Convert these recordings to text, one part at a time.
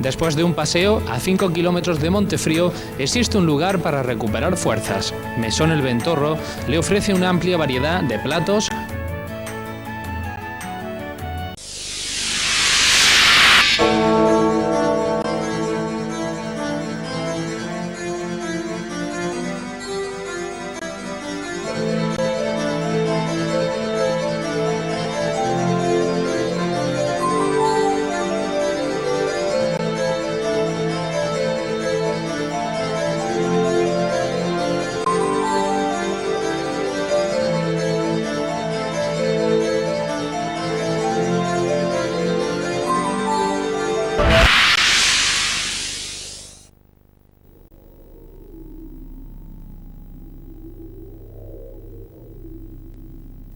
Después de un paseo a 5 kilómetros de Montefrío existe un lugar para recuperar fuerzas. Mesón El Ventorro le ofrece una amplia variedad de platos.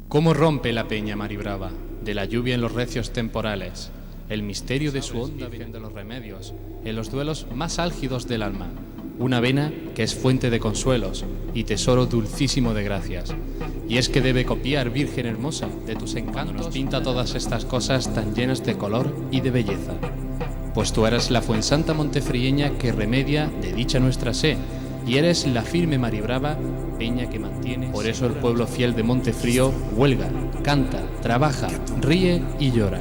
Cómo rompe la peña Maribrava, de la lluvia en los recios temporales, el misterio de su onda viene de los remedios, en los duelos más álgidos del alma, una vena que es fuente de consuelos y tesoro dulcísimo de gracias. Y es que debe copiar, Virgen hermosa, de tus encantos, nos pinta todas estas cosas tan llenas de color y de belleza. Pues tú eres la fuensanta montefrieña que remedia de dicha nuestra sé, y eres la firme Maribrava, peña que mantiene. Por eso el pueblo fiel de Montefrío huelga, canta, trabaja, ríe y llora,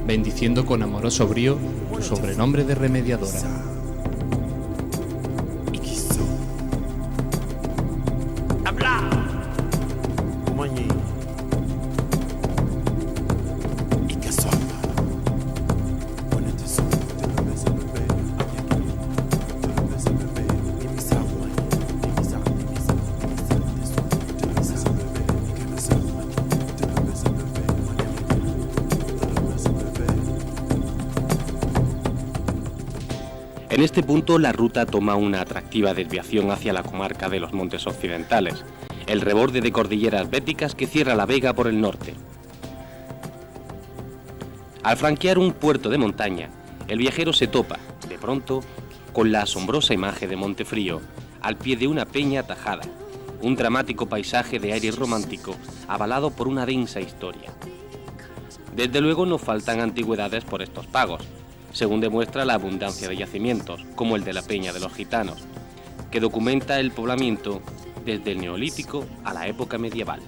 bendiciendo con amoroso brío tu sobrenombre de remediadora. En este punto la ruta toma una atractiva desviación hacia la comarca de los Montes Occidentales, el reborde de cordilleras béticas que cierra la Vega por el norte. Al franquear un puerto de montaña, el viajero se topa, de pronto, con la asombrosa imagen de Montefrío, al pie de una peña tajada, un dramático paisaje de aire romántico avalado por una densa historia. Desde luego no faltan antigüedades por estos pagos, según demuestra la abundancia de yacimientos, como el de la Peña de los Gitanos, que documenta el poblamiento desde el Neolítico a la época medieval.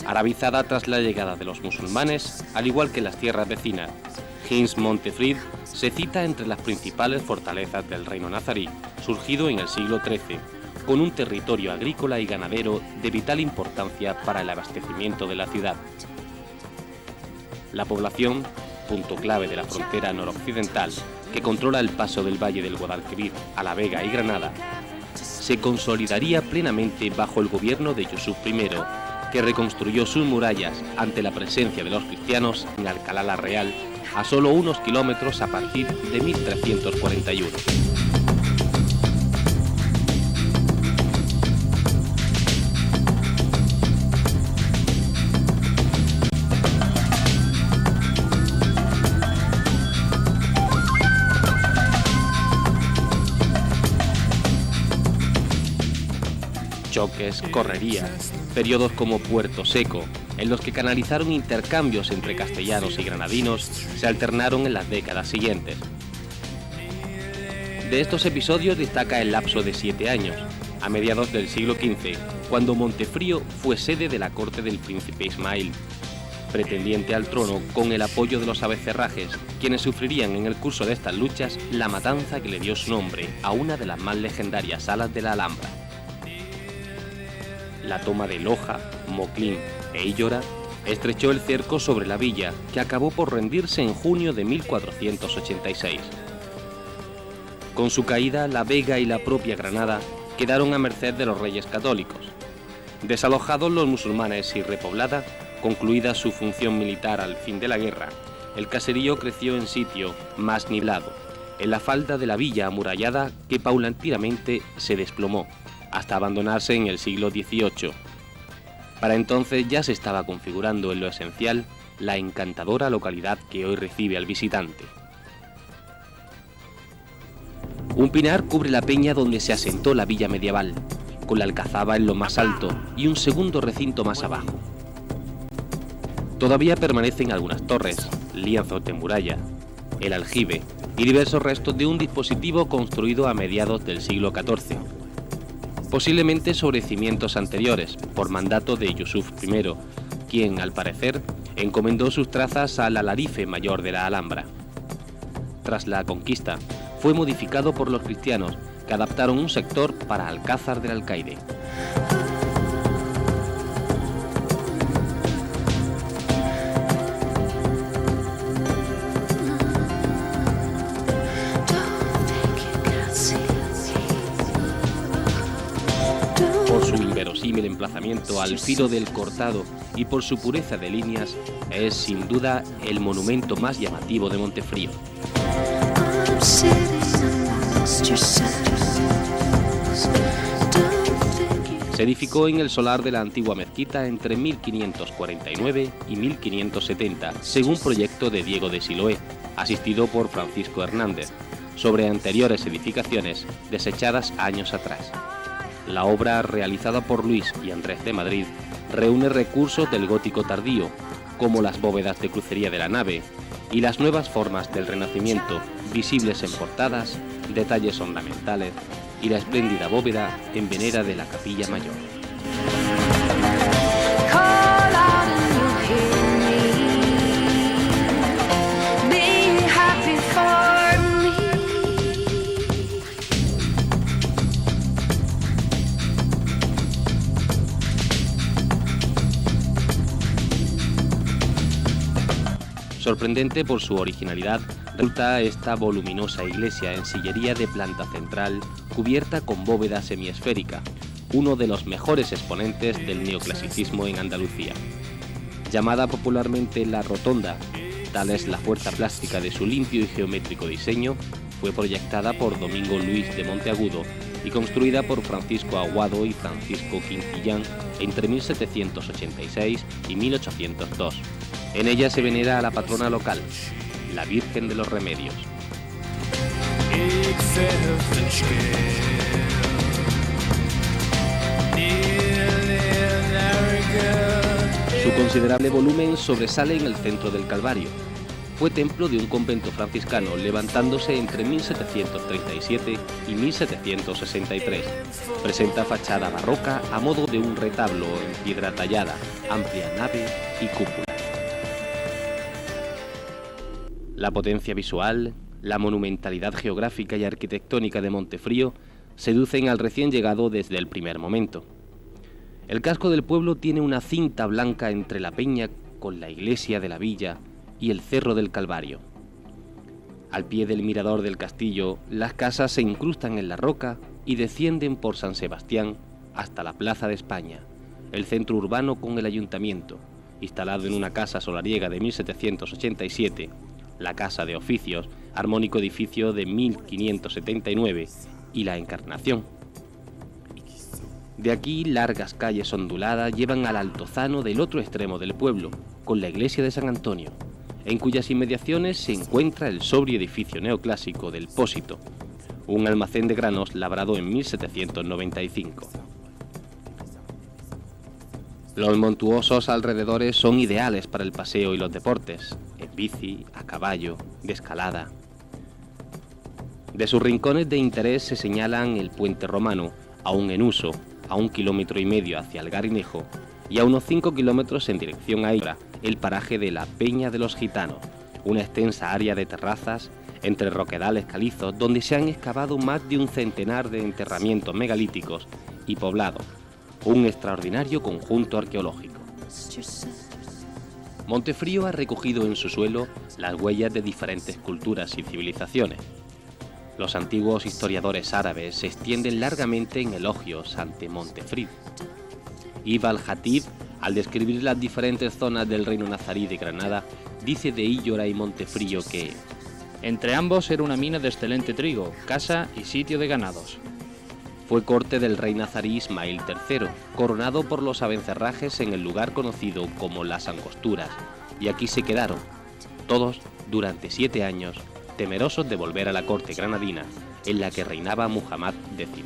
Arabizada tras la llegada de los musulmanes, al igual que las tierras vecinas, Hins-Montefrid se cita entre las principales fortalezas del reino nazarí, surgido en el siglo XIII, con un territorio agrícola y ganadero de vital importancia para el abastecimiento de la ciudad. La población, punto clave de la frontera noroccidental que controla el paso del valle del Guadalquivir a La Vega y Granada, se consolidaría plenamente bajo el gobierno de Yusuf I, que reconstruyó sus murallas ante la presencia de los cristianos en Alcalá la Real, a solo unos kilómetros a partir de 1341. Choques, correrías, periodos como Puerto Seco, en los que canalizaron intercambios entre castellanos y granadinos, se alternaron en las décadas siguientes. De estos episodios destaca el lapso de 7 años, a mediados del siglo XV, cuando Montefrío fue sede de la corte del príncipe Ismail, pretendiente al trono con el apoyo de los abecerrajes, quienes sufrirían en el curso de estas luchas la matanza que le dio su nombre a una de las más legendarias salas de la Alhambra. La toma de Loja, Moclín e Illora estrechó el cerco sobre la villa, que acabó por rendirse en junio de 1486. Con su caída, la Vega y la propia Granada quedaron a merced de los reyes católicos. Desalojados los musulmanes y repoblada, concluida su función militar al fin de la guerra, el caserío creció en sitio más nivelado, en la falda de la villa amurallada que paulatinamente se desplomó, hasta abandonarse en el siglo XVIII. Para entonces ya se estaba configurando en lo esencial la encantadora localidad que hoy recibe al visitante. Un pinar cubre la peña donde se asentó la villa medieval, con la alcazaba en lo más alto y un segundo recinto más abajo. Todavía permanecen algunas torres, lienzos de muralla, el aljibe y diversos restos de un dispositivo construido a mediados del siglo XIV, posiblemente sobre cimientos anteriores, por mandato de Yusuf I, quien, al parecer, encomendó sus trazas al alarife mayor de la Alhambra. Tras la conquista, fue modificado por los cristianos, que adaptaron un sector para Alcázar del Alcaide. Por su inverosímil emplazamiento al filo del cortado y por su pureza de líneas, es sin duda el monumento más llamativo de Montefrío. Se edificó en el solar de la antigua mezquita entre 1549 y 1570, según proyecto de Diego de Siloé, asistido por Francisco Hernández, sobre anteriores edificaciones desechadas años atrás. La obra, realizada por Luis y Andrés de Madrid, reúne recursos del gótico tardío, como las bóvedas de crucería de la nave y las nuevas formas del Renacimiento, visibles en portadas, detalles ornamentales y la espléndida bóveda en venera de la capilla mayor. Sorprendente por su originalidad, resulta esta voluminosa iglesia en sillería de planta central, cubierta con bóveda semiesférica, uno de los mejores exponentes del neoclasicismo en Andalucía. Llamada popularmente La Rotonda, tal es la fuerza plástica de su limpio y geométrico diseño, fue proyectada por Domingo Luis de Monteagudo y construida por Francisco Aguado y Francisco Quintillán entre 1786 y 1802. En ella se venera a la patrona local, la Virgen de los Remedios. Su considerable volumen sobresale en el centro del Calvario. Fue templo de un convento franciscano levantándose entre 1737 y 1763. Presenta fachada barroca a modo de un retablo en piedra tallada, amplia nave y cúpula. La potencia visual, la monumentalidad geográfica y arquitectónica de Montefrío seducen al recién llegado desde el primer momento. El casco del pueblo tiene una cinta blanca entre la peña con la iglesia de la villa y el cerro del Calvario. Al pie del mirador del castillo, las casas se incrustan en la roca y descienden por San Sebastián hasta la Plaza de España, el centro urbano con el ayuntamiento, instalado en una casa solariega de 1787, la Casa de Oficios, armónico edificio de 1579, y la Encarnación. De aquí, largas calles onduladas llevan al altozano del otro extremo del pueblo, con la iglesia de San Antonio, en cuyas inmediaciones se encuentra el sobrio edificio neoclásico del Pósito, un almacén de granos labrado en 1795. Los montuosos alrededores son ideales para el paseo y los deportes, en bici, a caballo, de escalada. De sus rincones de interés se señalan el puente romano, aún en uso, a 1,5 kilómetros hacia el Garinejo, y a unos 5 kilómetros en dirección a Ibra, el paraje de la Peña de los Gitanos, una extensa área de terrazas entre roquedales calizos donde se han excavado más de un centenar de enterramientos megalíticos y poblados, un extraordinario conjunto arqueológico. Montefrío ha recogido en su suelo las huellas de diferentes culturas y civilizaciones. Los antiguos historiadores árabes se extienden largamente en elogios ante Montefrío. Ibn al-Hatib, al describir las diferentes zonas del reino nazarí de Granada, dice de Íllora y Montefrío que entre ambos era una mina de excelente trigo, casa y sitio de ganados. Fue corte del rey nazarí Ismael III, coronado por los abencerrajes en el lugar conocido como Las Angosturas, y aquí se quedaron, todos durante 7 años, temerosos de volver a la corte granadina, en la que reinaba Muhammad X.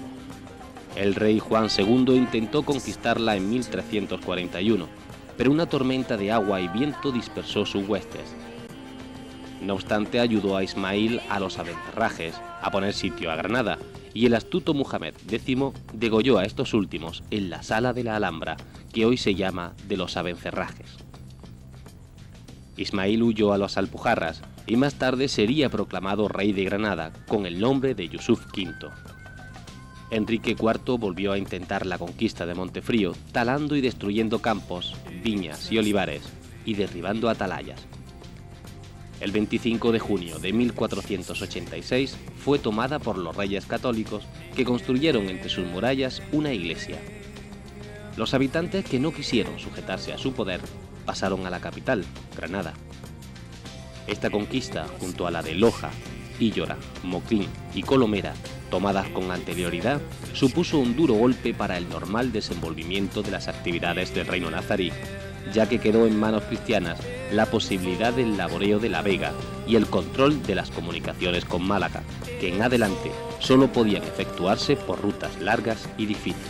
El rey Juan II intentó conquistarla en 1341, pero una tormenta de agua y viento dispersó sus huestes. No obstante, ayudó a Ismail a los abencerrajes a poner sitio a Granada, y el astuto Muhammad X degolló a estos últimos en la Sala de la Alhambra, que hoy se llama de los abencerrajes. Ismail huyó a los Alpujarras y más tarde sería proclamado rey de Granada con el nombre de Yusuf V. Enrique IV volvió a intentar la conquista de Montefrío, talando y destruyendo campos, viñas y olivares, y derribando atalayas. El 25 de junio de 1486 fue tomada por los reyes católicos, que construyeron entre sus murallas una iglesia. Los habitantes que no quisieron sujetarse a su poder pasaron a la capital, Granada. Esta conquista, junto a la de Loja, Íllora, Moclín y Colomera, tomadas con anterioridad, supuso un duro golpe para el normal desenvolvimiento de las actividades del reino nazarí, ya que quedó en manos cristianas la posibilidad del laboreo de la Vega y el control de las comunicaciones con Málaga, que en adelante solo podían efectuarse por rutas largas y difíciles.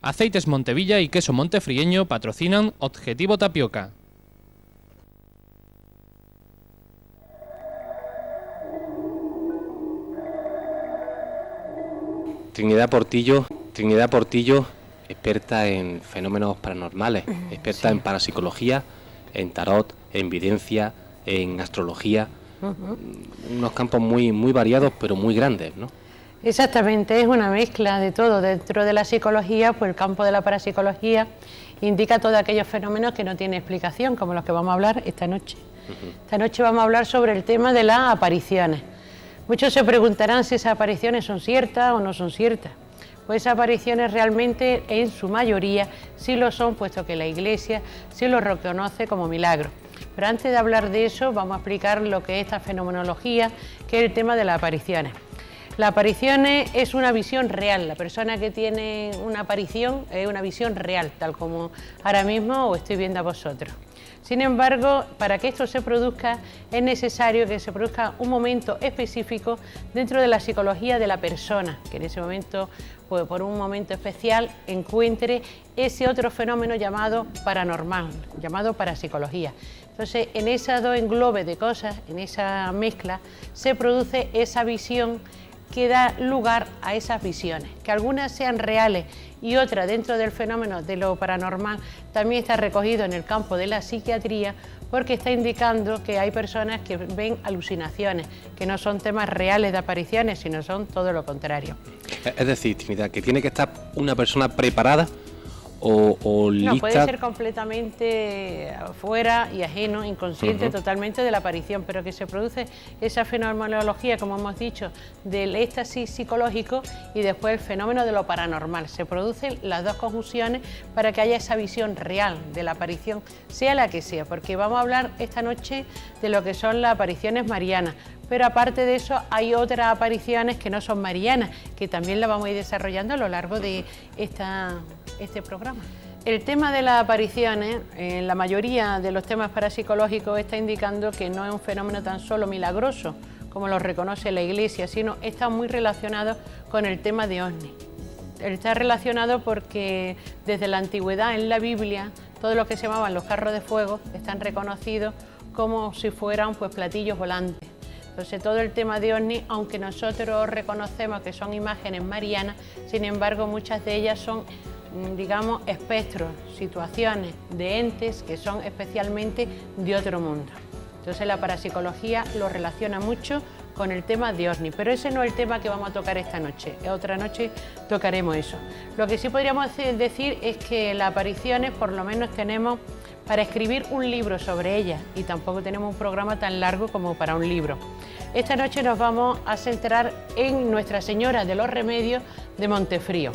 Aceites Montevilla y queso montefrieño patrocinan Objetivo Tapioca. Trinidad Portillo, experta en fenómenos paranormales, experta en parapsicología, en tarot, en videncia, en astrología, unos campos muy variados pero muy grandes, ¿no? Exactamente, es una mezcla de todo. Dentro de la psicología, pues el campo de la parapsicología indica todos aquellos fenómenos que no tienen explicación, como los que vamos a hablar esta noche. Esta noche vamos a hablar sobre el tema de las apariciones. Muchos se preguntarán si esas apariciones son ciertas o no son ciertas. Pues esas apariciones realmente, en su mayoría, sí lo son, puesto que la Iglesia sí lo reconoce como milagro. Pero antes de hablar de eso, vamos a explicar lo que es esta fenomenología, que es el tema de las apariciones. Las apariciones es una visión real. La persona que tiene una aparición es una visión real, tal como ahora mismo os estoy viendo a vosotros. Sin embargo, para que esto se produzca, es necesario que se produzca un momento específico dentro de la psicología de la persona, que en ese momento, pues por un momento especial, encuentre ese otro fenómeno llamado paranormal, llamado parapsicología. Entonces, en esos dos englobes de cosas, en esa mezcla, se produce esa visión que da lugar a esas visiones, que algunas sean reales y otras dentro del fenómeno de lo paranormal también está recogido en el campo de la psiquiatría, porque está indicando que hay personas que ven alucinaciones, que no son temas reales de apariciones, sino son todo lo contrario. Es decir, Trinidad, que tiene que estar una persona preparada o lista. No, puede ser completamente fuera y ajeno, inconsciente totalmente de la aparición, pero que se produce esa fenomenología, como hemos dicho, del éxtasis psicológico y después el fenómeno de lo paranormal. Se producen las dos conjunciones para que haya esa visión real de la aparición, sea la que sea, porque vamos a hablar esta noche de lo que son las apariciones marianas. Pero aparte de eso hay otras apariciones que no son marianas, que también las vamos a ir desarrollando a lo largo de este programa. El tema de las apariciones, en la mayoría de los temas parapsicológicos, está indicando que no es un fenómeno tan solo milagroso, como lo reconoce la Iglesia, sino está muy relacionado con el tema de ovnis. Está relacionado porque desde la antigüedad en la Biblia, todo lo que se llamaban los carros de fuego están reconocidos como si fueran pues platillos volantes. Entonces todo el tema de ovnis, aunque nosotros reconocemos que son imágenes marianas, sin embargo muchas de ellas son, digamos, espectros, situaciones de entes que son especialmente de otro mundo. Entonces la parapsicología lo relaciona mucho con el tema de ovnis, pero ese no es el tema que vamos a tocar esta noche. Otra noche tocaremos eso. Lo que sí podríamos decir es que las apariciones, por lo menos tenemos para escribir un libro sobre ellas, y tampoco tenemos un programa tan largo como para un libro. Esta noche nos vamos a centrar en Nuestra Señora de los Remedios de Montefrío.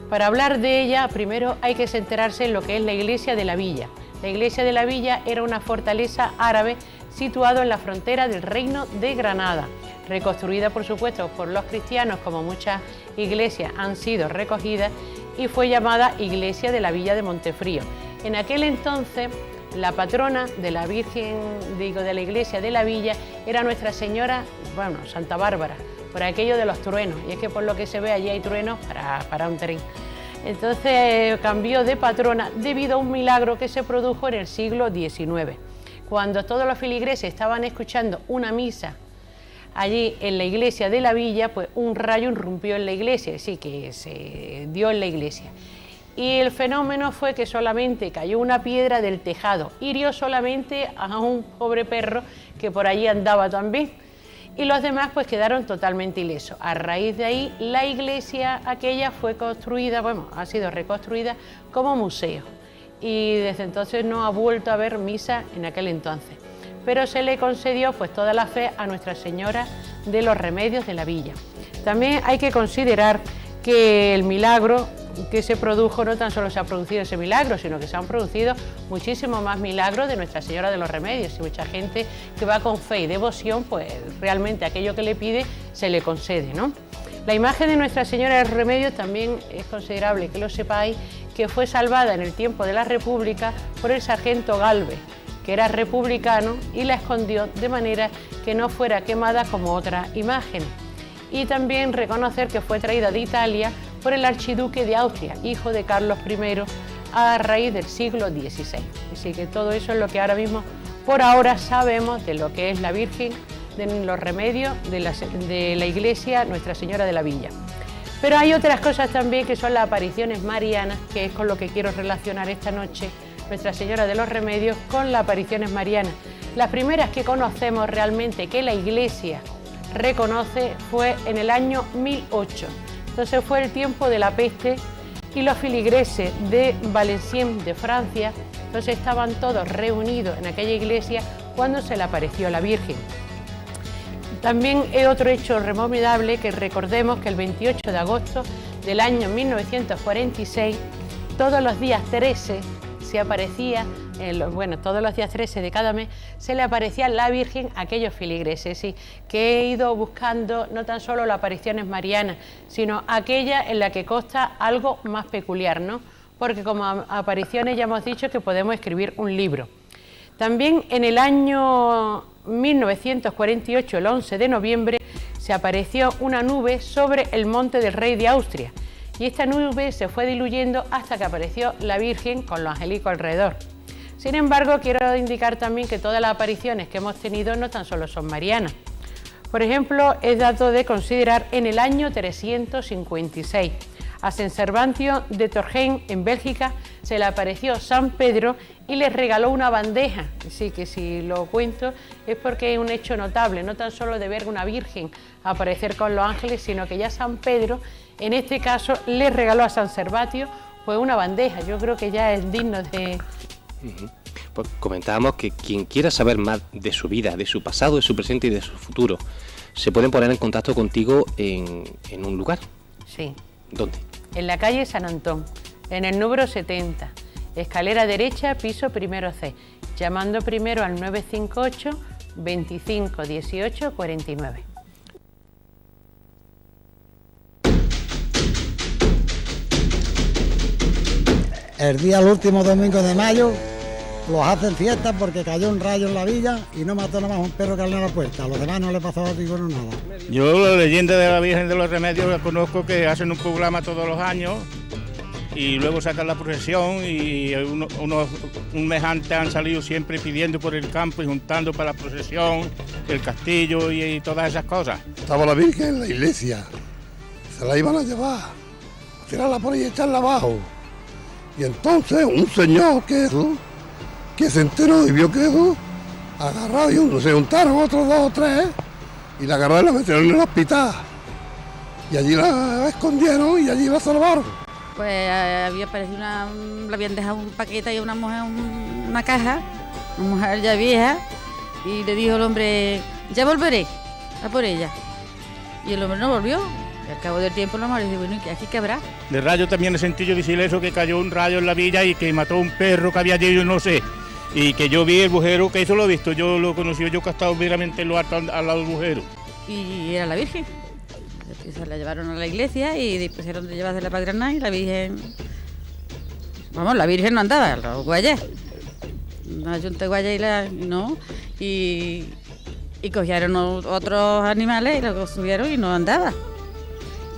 Para hablar de ella, primero hay que centrarse en lo que es la iglesia de la villa. La iglesia de la villa era una fortaleza árabe situado en la frontera del Reino de Granada, reconstruida por supuesto por los cristianos, como muchas iglesias han sido recogidas, y fue llamada Iglesia de la Villa de Montefrío. En aquel entonces la patrona de la Virgen, de la iglesia de la villa, era Nuestra Señora, Santa Bárbara, por aquello de los truenos, y es que por lo que se ve allí hay truenos para un tren. Entonces cambió de patrona debido a un milagro que se produjo en el siglo XIX. Cuando todos los feligreses estaban escuchando una misa allí en la iglesia de la villa, pues un rayo irrumpió en la iglesia, sí, que se dio en la iglesia. Y el fenómeno fue que solamente cayó una piedra del tejado, hirió solamente a un pobre perro que por allí andaba también, y los demás pues quedaron totalmente ilesos. A raíz de ahí, la iglesia aquella fue construida, ha sido reconstruida como museo, y desde entonces no ha vuelto a haber misa en aquel entonces. Pero se le concedió pues toda la fe a Nuestra Señora de los Remedios de la Villa. También hay que considerar que el milagro que se produjo, no tan solo se ha producido ese milagro, sino que se han producido muchísimos más milagros de Nuestra Señora de los Remedios, y mucha gente que va con fe y devoción, pues realmente aquello que le pide se le concede, ¿no? La imagen de Nuestra Señora de los Remedios también es considerable que lo sepáis, que fue salvada en el tiempo de la República por el sargento Galvez, que era republicano, y la escondió de manera que no fuera quemada como otras imágenes. Y también reconocer que fue traída de Italia por el archiduque de Austria, hijo de Carlos I, a raíz del siglo XVI. Así que todo eso es lo que ahora mismo, por ahora, sabemos de lo que es la Virgen de los Remedios de la iglesia Nuestra Señora de la Villa. Pero hay otras cosas también, que son las apariciones marianas, que es con lo que quiero relacionar esta noche Nuestra Señora de los Remedios con las apariciones marianas. Las primeras que conocemos realmente, que la iglesia reconoce, fue en el año 1008. Entonces fue el tiempo de la peste, y los feligreses de Valenciennes, de Francia, entonces estaban todos reunidos en aquella iglesia cuando se le apareció la Virgen. También es otro hecho rememorable que recordemos que el 28 de agosto del año 1946, todos los días 13 se aparecía, todos los días 13 de cada mes se le aparecía la Virgen a aquellos feligreses, sí, que he ido buscando no tan solo las apariciones marianas, sino aquella en la que consta algo más peculiar, ¿no? Porque como apariciones ya hemos dicho que podemos escribir un libro. También en el año 1948, el 11 de noviembre, se apareció una nube sobre el monte del rey de Austria, y esta nube se fue diluyendo hasta que apareció la Virgen con los angelicos alrededor. Sin embargo, quiero indicar también que todas las apariciones que hemos tenido no tan solo son marianas. Por ejemplo, es dato de considerar en el año 356. A San Servantio de Torgén, en Bélgica, se le apareció San Pedro y le regaló una bandeja. Así que si lo cuento es porque es un hecho notable, no tan solo de ver una Virgen aparecer con los ángeles, sino que ya San Pedro, en este caso, le regaló a San Servantio pues una bandeja. Yo creo que ya es digno de... Pues comentábamos que quien quiera saber más de su vida, de su pasado, de su presente y de su futuro, se pueden poner en contacto contigo en un lugar. Sí. ¿Dónde? En la calle San Antón, en el número 70, escalera derecha, piso primero C, llamando primero al 958 25 18 49. El último domingo de mayo los hacen fiestas porque cayó un rayo en la villa y no mató nada más un perro que al a la puerta. A los demás no le pasó a ninguno nada. Yo la leyenda de la Virgen de los Remedios la conozco, que hacen un programa todos los años y luego sacan la procesión, y un mes antes han salido siempre pidiendo por el campo y juntando para la procesión, el castillo y todas esas cosas. Estaba la Virgen en la iglesia, se la iban a llevar, a tirarla por ahí y echarla abajo. Y entonces un señor que se enteró y vio que eso, agarrado, y se juntaron otros 2 o 3, y la agarraron y la metieron en el hospital. Y allí la escondieron y allí la salvaron. Pues había parecido le habían dejado un paquete y a una mujer una caja, una mujer ya vieja, y le dijo el hombre, ya volveré a por ella. Y el hombre no volvió. al cabo del tiempo lo hemos dicho, bueno, ¿y aquí qué habrá? De rayo también he sentido decir eso, que cayó un rayo en la villa y que mató a un perro que había allí, yo no sé. Y que yo vi el bujero, que eso lo he visto, yo lo conocí, yo que he estado veramente en lo alto al lado del bujero. Y era la Virgen. Y se la llevaron a la iglesia y pusieron de llevarse la patrona y la Virgen... Vamos, la Virgen no andaba, los guayas. La Junta de Guayas y la... no. Y cogieron otros animales y los subieron y no andaba.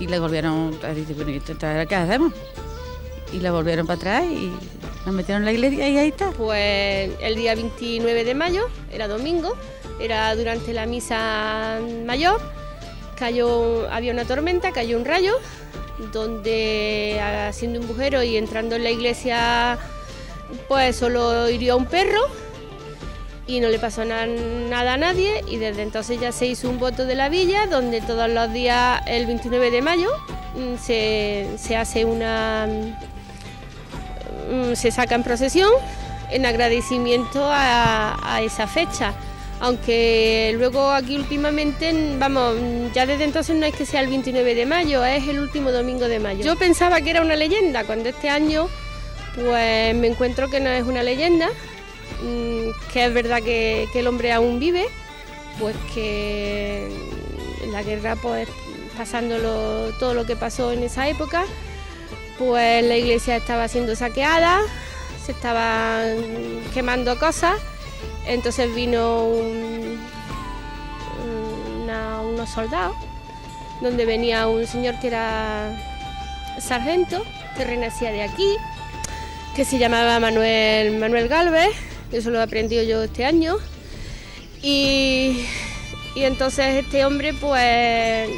Y le volvieron a decir, bueno, ¿qué hacemos? Y la volvieron para atrás y nos metieron en la iglesia y ahí está. Pues el día 29 de mayo, era domingo, era durante la misa mayor, había una tormenta, cayó un rayo, donde haciendo un bujero y entrando en la iglesia, pues solo hirió a un perro y no le pasó nada a nadie, y desde entonces ya se hizo un voto de la villa donde todos los días, el 29 de mayo, se hace se saca en procesión en agradecimiento a esa fecha. Aunque luego aquí últimamente, vamos, ya desde entonces no es que sea el 29 de mayo, es el último domingo de mayo. Yo pensaba que era una leyenda, cuando este año pues me encuentro que no es una leyenda, que es verdad que el hombre aún vive, pues que en la guerra, pues pasando todo lo que pasó en esa época, pues la iglesia estaba siendo saqueada, se estaban quemando cosas. Entonces vino unos soldados, donde venía un señor que era sargento, que renacía de aquí, que se llamaba Manuel Gálvez, eso lo he aprendido yo este año, y entonces este hombre, pues,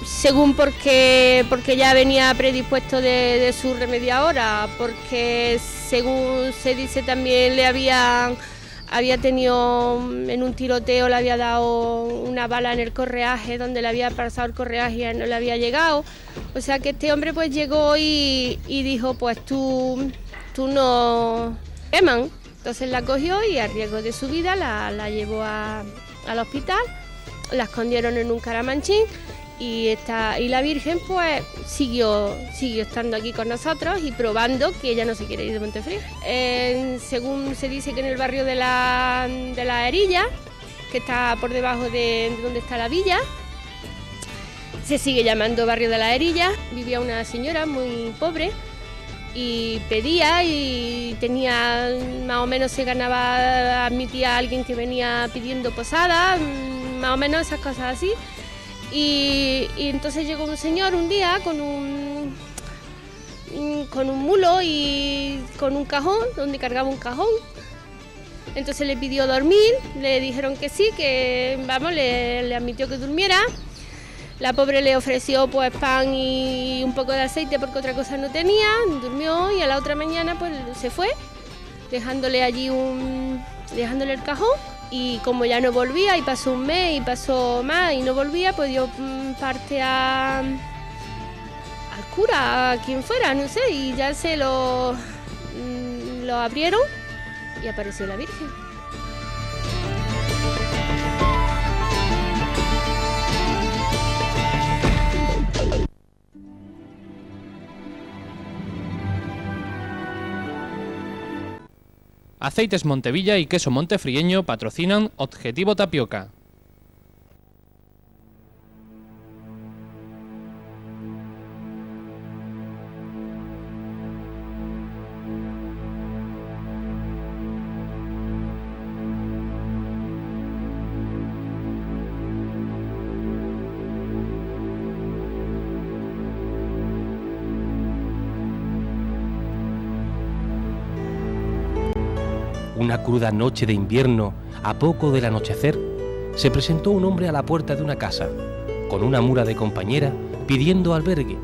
según porque ya venía predispuesto de su remediadora, porque según se dice también había tenido en un tiroteo, le había dado una bala en el correaje, donde le había pasado el correaje y a él no le había llegado. O sea que este hombre pues llegó y dijo, pues tú no queman. Entonces la cogió y a riesgo de su vida la llevó al hospital, la escondieron en un caramanchín. Y la Virgen pues siguió estando aquí con nosotros y probando que ella no se quiere ir de Montefrío. Según se dice que en el barrio de la Erilla, que está por debajo de donde está la villa, se sigue llamando barrio de la Erilla, vivía una señora muy pobre y pedía y tenía, más o menos se ganaba, admitía a alguien que venía pidiendo posada, más o menos esas cosas así. Y entonces llegó un señor un día con un mulo y con un cajón, donde cargaba un cajón. Entonces le pidió dormir, le dijeron que sí, que vamos, le admitió que durmiera. La pobre le ofreció pues pan y un poco de aceite porque otra cosa no tenía, durmió y a la otra mañana pues se fue, dejándole allí dejándole el cajón. Y como ya no volvía, y pasó un mes y pasó más y no volvía, pues dio parte al cura, a quien fuera, no sé, y ya se lo abrieron y apareció la Virgen. Aceites Montevilla y Queso Montefrieño patrocinan Objetivo Tapioca. Una cruda noche de invierno, a poco del anochecer, se presentó un hombre a la puerta de una casa, con una mula de compañera, pidiendo albergue.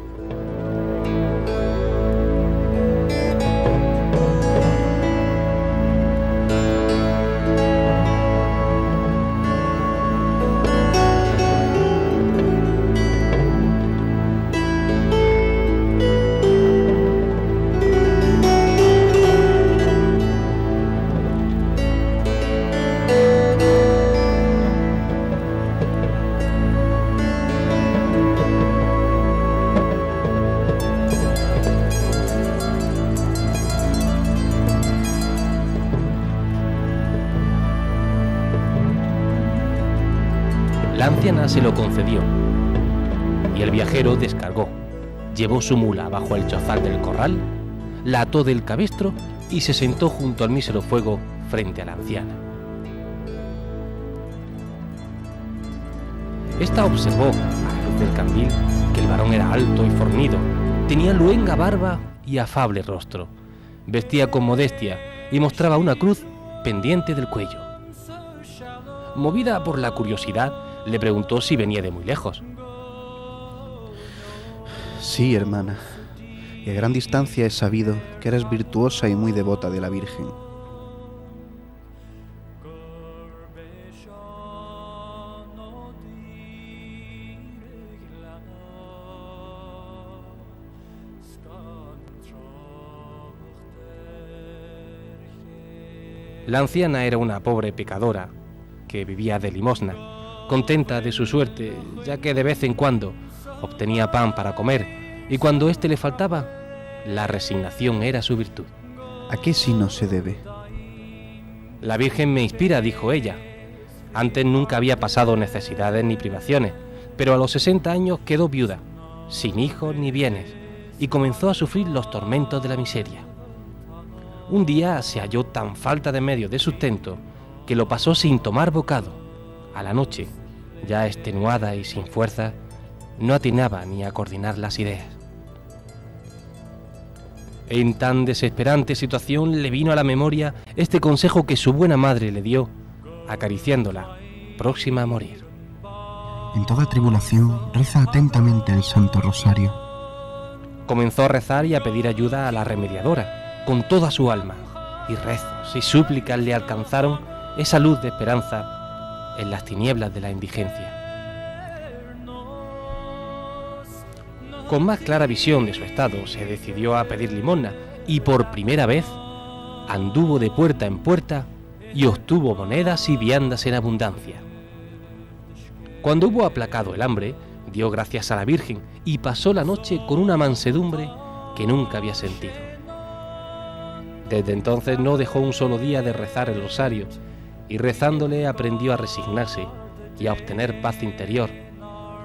La anciana se lo concedió y el viajero descargó, llevó su mula bajo el chozal del corral, la ató del cabestro y se sentó junto al mísero fuego frente a la anciana. Esta observó, a la luz del candil, que el varón era alto y fornido, tenía luenga barba y afable rostro, vestía con modestia y mostraba una cruz pendiente del cuello. Movida por la curiosidad, le preguntó si venía de muy lejos. Sí, hermana, y a gran distancia he sabido que eres virtuosa y muy devota de la Virgen. La anciana era una pobre pecadora que vivía de limosna, contenta de su suerte, ya que de vez en cuando obtenía pan para comer, y cuando éste le faltaba, la resignación era su virtud. ¿A qué signo se debe? La Virgen me inspira, dijo ella. Antes nunca había pasado necesidades ni privaciones, pero a los 60 años quedó viuda, sin hijos ni bienes, y comenzó a sufrir los tormentos de la miseria. Un día se halló tan falta de medios de sustento que lo pasó sin tomar bocado. A la noche, ya extenuada y sin fuerza, no atinaba ni a coordinar las ideas. En tan desesperante situación le vino a la memoria este consejo que su buena madre le dio, acariciándola, próxima a morir. En toda tribulación, reza atentamente el Santo Rosario. Comenzó a rezar y a pedir ayuda a la remediadora, con toda su alma, y rezos y súplicas le alcanzaron esa luz de esperanza en las tinieblas de la indigencia. Con más clara visión de su estado, se decidió a pedir limosna y por primera vez anduvo de puerta en puerta y obtuvo monedas y viandas en abundancia. Cuando hubo aplacado el hambre, dio gracias a la Virgen y pasó la noche con una mansedumbre que nunca había sentido. Desde entonces no dejó un solo día de rezar el rosario y rezándole aprendió a resignarse y a obtener paz interior,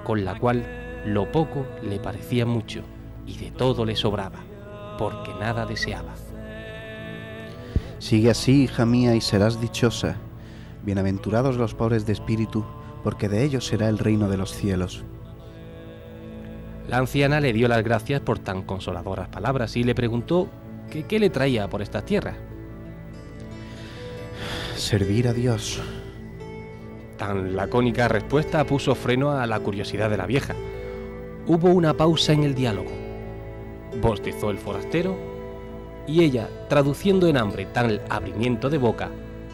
con la cual lo poco le parecía mucho y de todo le sobraba, porque nada deseaba. Sigue así, hija mía, y serás dichosa. Bienaventurados los pobres de espíritu, porque de ellos será el reino de los cielos. La anciana le dio las gracias por tan consoladoras palabras y le preguntó que qué le traía por estas tierras. Servir a Dios. Tan lacónica respuesta puso freno a la curiosidad de la vieja. Hubo una pausa en el diálogo. Bostezó el forastero y ella, traduciendo en hambre tal abrimiento de boca,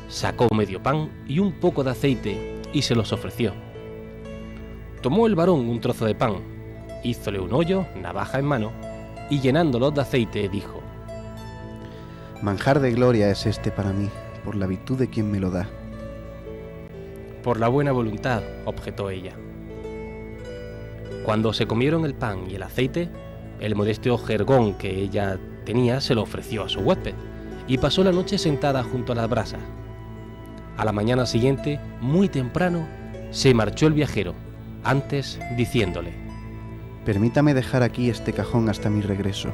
sacó medio pan y un poco de aceite y se los ofreció. Tomó el varón un trozo de pan, hízole un hoyo, navaja en mano, y llenándolos de aceite dijo: Manjar de gloria es este para mí, por la virtud de quien me lo da. Por la buena voluntad, objetó ella. Cuando se comieron el pan y el aceite, el modesto jergón que ella tenía se lo ofreció a su huésped y pasó la noche sentada junto a las brasas. A la mañana siguiente, muy temprano, se marchó el viajero, antes diciéndole: Permítame dejar aquí este cajón hasta mi regreso.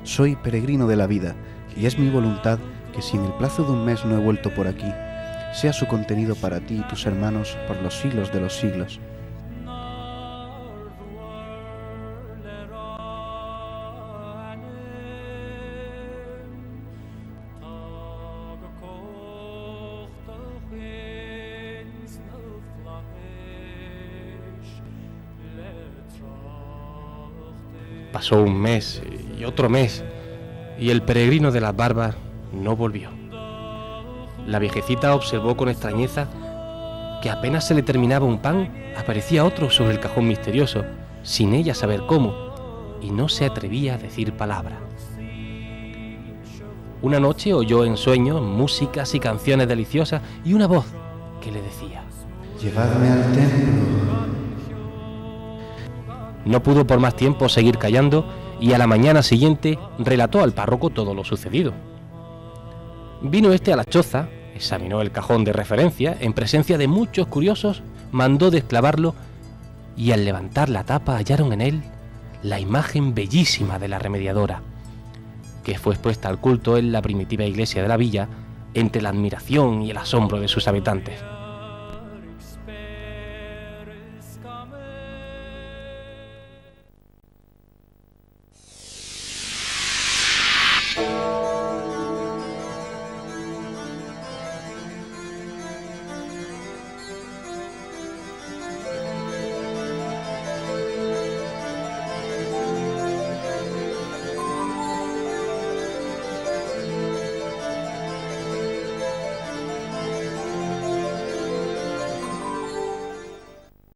Soy peregrino de la vida y es mi voluntad que si en el plazo de un mes no he vuelto por aquí, sea su contenido para ti y tus hermanos por los siglos de los siglos. Pasó un mes y otro mes, y el peregrino de las barbas no volvió. La viejecita observó con extrañeza que apenas se le terminaba un pan, aparecía otro sobre el cajón misterioso, sin ella saber cómo, y no se atrevía a decir palabra. Una noche oyó en sueños músicas y canciones deliciosas y una voz que le decía: Llevadme al templo. No pudo por más tiempo seguir callando y a la mañana siguiente relató al párroco todo lo sucedido. Vino este a la choza, examinó el cajón de referencia en presencia de muchos curiosos mandó desclavarlo y al levantar la tapa hallaron en él la imagen bellísima de la remediadora, que fue expuesta al culto en la primitiva iglesia de la villa entre la admiración y el asombro de sus habitantes.